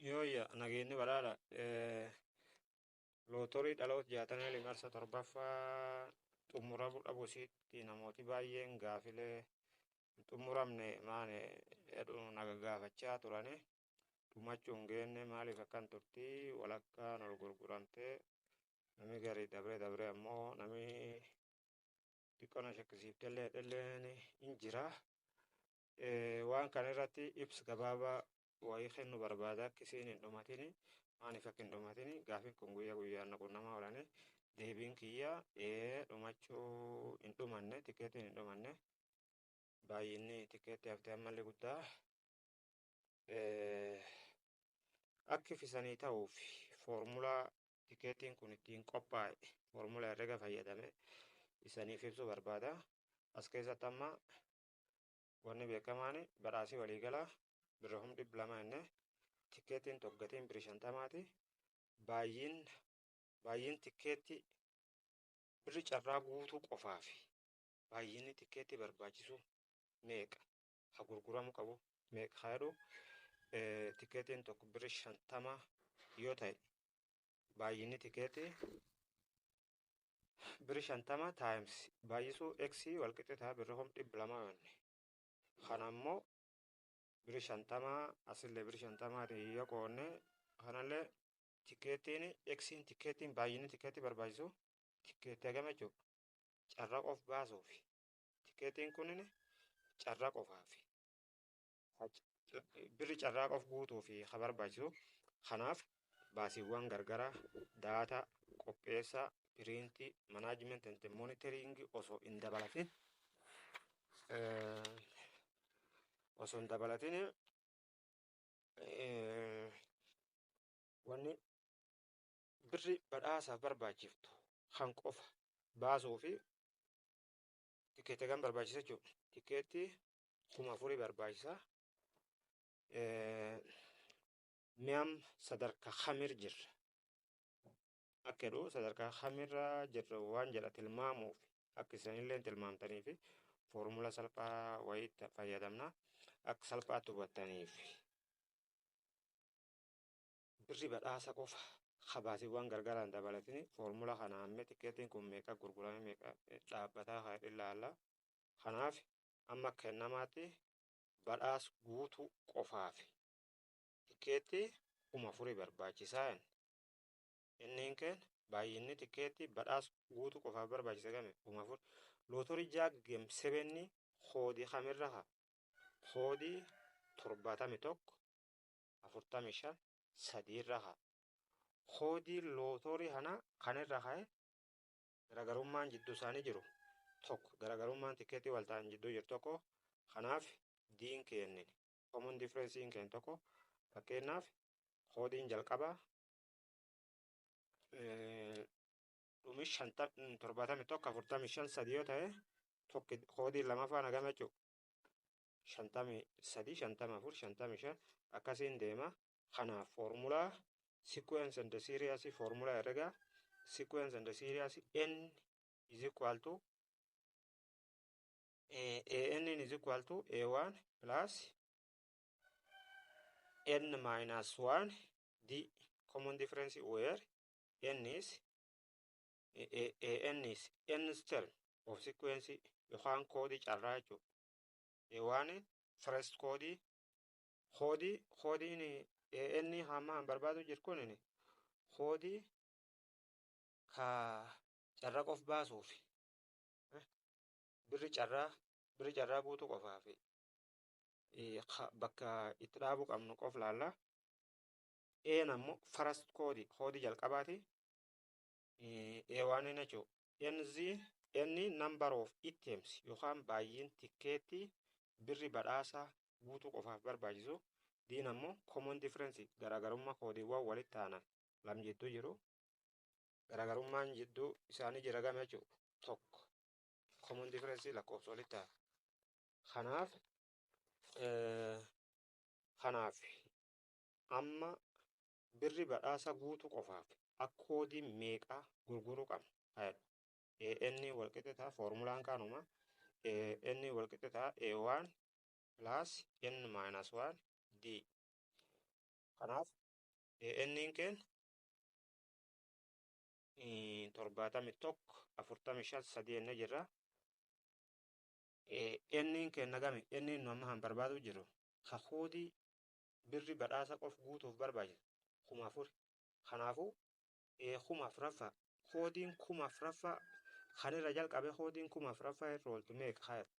Yooyya nageenyi badhaadha. Lootorii dhaloota 62 marsa torbaffaa xumuramuu dhabu isiitti namooti baay'een gaafilee xumuramne maane jedhu naga gaafachaa turane dhumachuun geenne maaliif akkan turtii walakkaan ol gurguramtee nami garii dabree ammoo nami xiqqoona shakkisiiftellee dhelleen hin jira. Waan kana irratti ibsa gabaabaa wayii kennu barbaada akkisiin hin dhumatini maaniif akka hin dhumatini gaafiin kun guyyaa guyyaan quunnamaa oolanii deebiin kiyya dhumachuu hin dhumanne tikeetiin hin dhumanne baay'inni tikeetti haftee ammallee guddaa akki fisanii ta'uuf foormulaa tikeetiin kun ittiin qophaa'e foormulaa herrega fayyadame isaniif ibsuu barbaada. As keessatti amma wanni beekamaan badhaasii waliigalaa birra 200 inni tikeetiin tokkotiin birri 50 baay'in tikeetti birri carraa guutuu qofaaf baay'inni tikeetti barbaachisu meeqa ha gurguramuu qabu meeqa haa jedhu tikeetiin tokko birri 50 yoo ta'e baay'inni tikeetti birri 50 times baay'isuu x walqixa ta'a birra 200 wanni kana ammoo birri 50 asillee birri 50 yoo qoonne kanallee tikeetiin eksiin tikeetiin baay'inni tikeetii barbaachisu tikeetii hagam jechuudha. Carraa qof baasuuf tikeetiin kunin carraa qofaaf birri carraa qof guutuuf ha barbaachisu. Kanaaf baasiiwwan gargaraa daataa qopheessaa piriintii manaajimentii and monitoringii osoo hin dabalatin wanni birri badhaasaaf barbaachiftu kan qofa baasuu fi tikeetii hagam barbaachisa jechuudha. Tikeetii 4,000 barbaachisa. Mi'am sadarkaa hamir jirra akka jedhu sadarkaa hamirra jirra waan jedha tilmaamuuf akka isanillee tilmaamtanii fi foormula salphaa wayii fayyadamna akka salphaatti hubattaniif birri badhaasa qofa habaasiiwwan gargaraan dabalatini foormula kana amme tikeetiin kun meeqa gurgurame meeqa dhaabbataa haa ilaalla. Kanaaf amma kennamaatti badhaas guutuu qofaaf tikeetii 4,000 barbaachisaa inni keen baay'inni tikeetii badhaas guutuu qofaaf barbaachisa game 4,000 lootorii jaaggeem 7 hoodii hamirra haa hoodii 71 45 3 irra haa hoodii lootorii hana kanirra haa garagarummaan jidduu isaanii jiru tokko garagarummaan tikeetii waltaan jidduu jiru tokko kanaaf diin kennin common differencein kennin tokko fakkeenyaaf hoodiin jalqabaa dhumi 71 45 3 yoo ta'e tokko hoodiin lamaffaan hagam jechuudha 53 54 55 akkasiin deema. Kanaaf foormulaa sequence and series formula herrega sequence and series n is equal to an is equal to a1 plus n minus 1 the common difference where n is an is n's term of sequence yookaan koodii carraa jechuudha. A1 first koodiin inni hammaan barbaadu jiru kun koodii ka carraa qof baasuuf birri carraa guutuu qofaaf bakka itti dhaabuu qabnu qof laalla. Een ammoo first koodii jalqabaati. A1 jechuudha. Inni number of items yookaan baay'in tikeetii birri badhaasaa guutuu qofaaf barbaachisu. Diin ammoo common difference garagarummaa koodiiwwan walitti aanan lam jidduu jiru garagarummaan jidduu isaanii jira game jechuudha tokko common difference lakkoofsa walitti aana. Kanaaf amma birri badhaasa guutuu qofaaf akka koodii meeqaa gurguruu qabna inni walqixa ta'a foormulaan kaanuma inni walqixa ta'a A1 plus n minus 1 D. Kanaaf Inniin keen 71 45 3 jennee jirra. Inniin keen nagami inniin nu amma han barbaadu jiru hakoodii birri badhaasa qof guutuuf barbaachisa 4,000. Kanaafuu 4,000 koodiin 4,000 kanirra jalqabe koodiin 4,000 irra ooltu meeqa hayat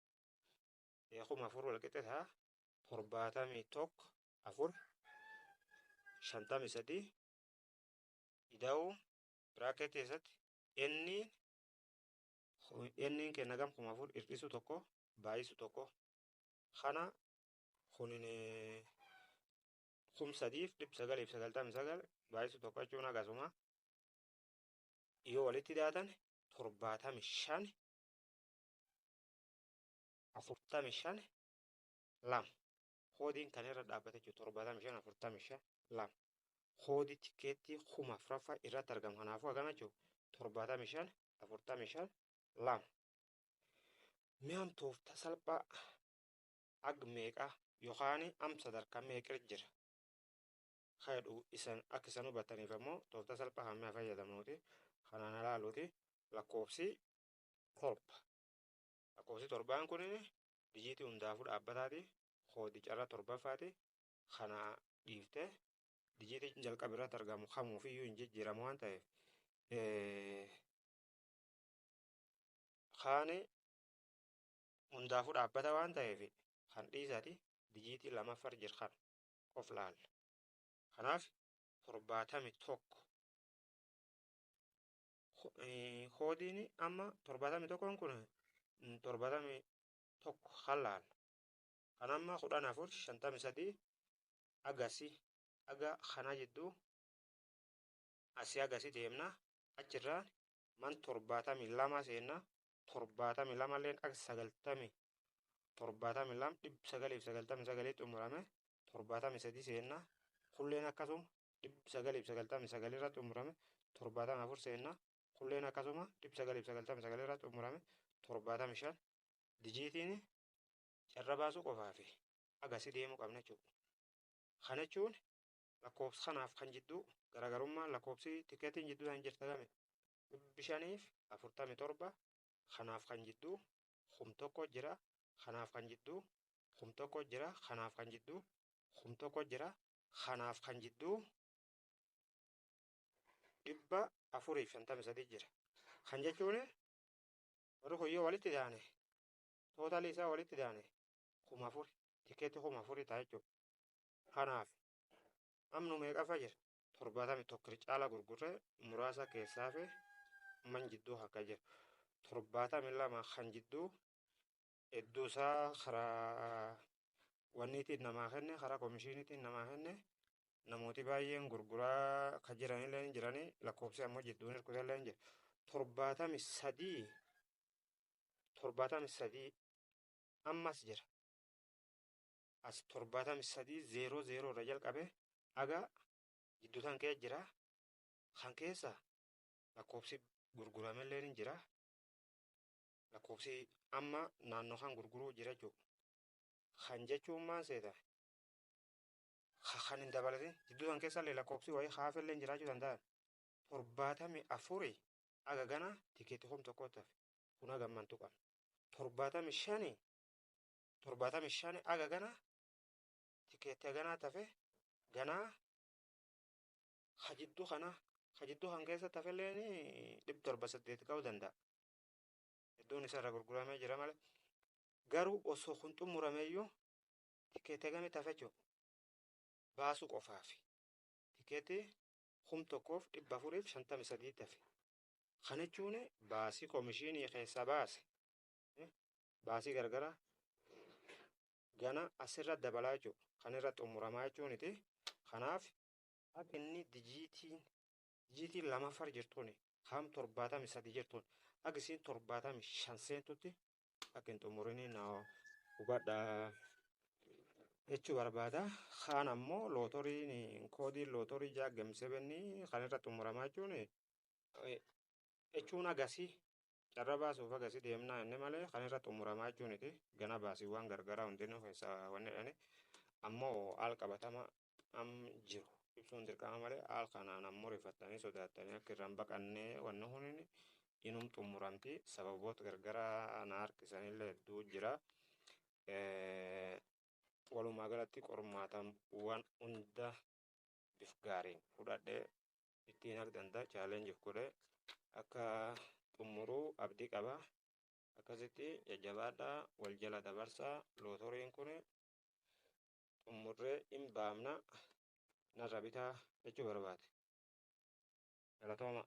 4,000 wal qixe ta'a 71 4 53 ida'uu biraaket keessatti inniin kenna gam 4,000 hir'isu tokko baay'isu tokko kana kunin 3,999 baay'isu tokko jechuun akkasuma yoo walitti daatan 75 45 lama koodiin kan irra dhaabbate jechuudha 75 45 lama koodii tikeettii 4,000 irratti argamu kanaafuu akkana jechuudha 75 45 lama mi'am toofta salphaa ag meeqaa yookaan am sadarkaa meeqirra jira haadhu isan akka isan hubataniif ammoo toofta salphaa hammee fayyadamnuuti kanaan ilaaluuti lakkoofsi torbaan kun dijiitii hundaafuu dhaabbataati koodii carra torbaffaati kana dhiifte dijiitii jalqaba irratti argamu kamuufiyyuu hin jijjiiramu waan ta'eef kaani hundaafuu dhaabbata waan ta'eef kan dhiisati dijiitii lamaffar jirkan of laalla kanaaf 71 koodiin amma 71 kun 71 kan laalla kan amma 1453 agasi aga kana jidduu asii agasi deemna achirraan man 72 seenna 72 leen akka 90 72 999 xumurame 73 seenna kulleen akkasuma 999 irra xumurame 74 seenna kulleen akkasuma 999 irra xumurame 75 dijiitiin carra baasuu qofaafi agasi deemuu qabna jechuudha. Kana jechuun lakkoofsa kanaaf kan jidduu garaagarummaan lakkoofsi tikeetiin jidduu kan jirta game 547 kanaaf kan jidduu 1,000 jira kanaaf kan jidduu 1,000 jira kanaaf kan jidduu 1,000 jira kanaaf kan jidduu 453 jira kan jechuun warri hoyyoo walitti daane tootaalii isaa walitti daane 4,000 tikeetti 4,000 ta'a jechuudha. Kanaaf amnu meeqafa jira 71 caala gurgurree muraasa keessaa fi man jidduu akka jira 72 kan jidduu hedduu isaa karaa wanniitiin namaa kenne karaa komishiiniitiin namaa kenne namooti baay'een gurguraa akka jiranillee hin jiranii lakkoofsi ammoo jidduun hirkutallee hin jira 73 ammas jira as 73 00 irra jalqabe aga jidduu tan kee jira kan keessa lakkoofsi gurguramellee hin jira lakkoofsi amma naannoo kan gurguruu jira jechuudha kan jechuun maan seeta kan hin dabalatin jidduu tan keessa illee lakkoofsi wayii haafellee hin jiraachuu danda'an 74 aga gana tikeetti 1,000 tafe kun agammantu qaba 75 aga gana tikeetti ganaa tafe ganaa hajidduu kan keessa tafelleen 708 ka'uu danda'a. Iddoon isarra gurguramee jira malee garuu osoo kun xumurameeyyuu tikeetti game tafe jechuudha baasuu qofaafi tikeetti 1,453 tafe kan jechuun baasii komishiinii keessa baase baasii gargara gana asirra dabalaa jechuudha kan irra xumuramaa jechuuniti kanaaf akka inni dijiitiin lamaffar jirtuun ham 73 jirtuun akka isiin 75 seentutti akka hin xumurinii na hubadha jechuu barbaada kaan ammoo lootoriin koodiin lootorii jaaggamsebennii kan irra xumuramaa jechuun agasii carra baasuuf agasii deemnaa inni malee kan irra xumuramaa jechuuniti gana baasiiwwan gargaraa hundinuu keessaa wanni dhani ammoo al qabatama am jiru ibsuun dirqama malee haal kanaan ammoo rifattanii sodaatanii akka irraan baqannee wanni hunin inum xumuramti sababoota gargaraa na harkisanillee hedduu jira. Walumaa galatti qormaatawwan hunda bif gaariin fudhadhee ittiin akka danda'a chaalenjiif godhe akka xumuruu abdii qaba. Akkasitti jajjabaadhaa wal jala dabarsaa lootoriin kun xumurree hin baamna narra bitaa jechuu barbaade. Galatooma.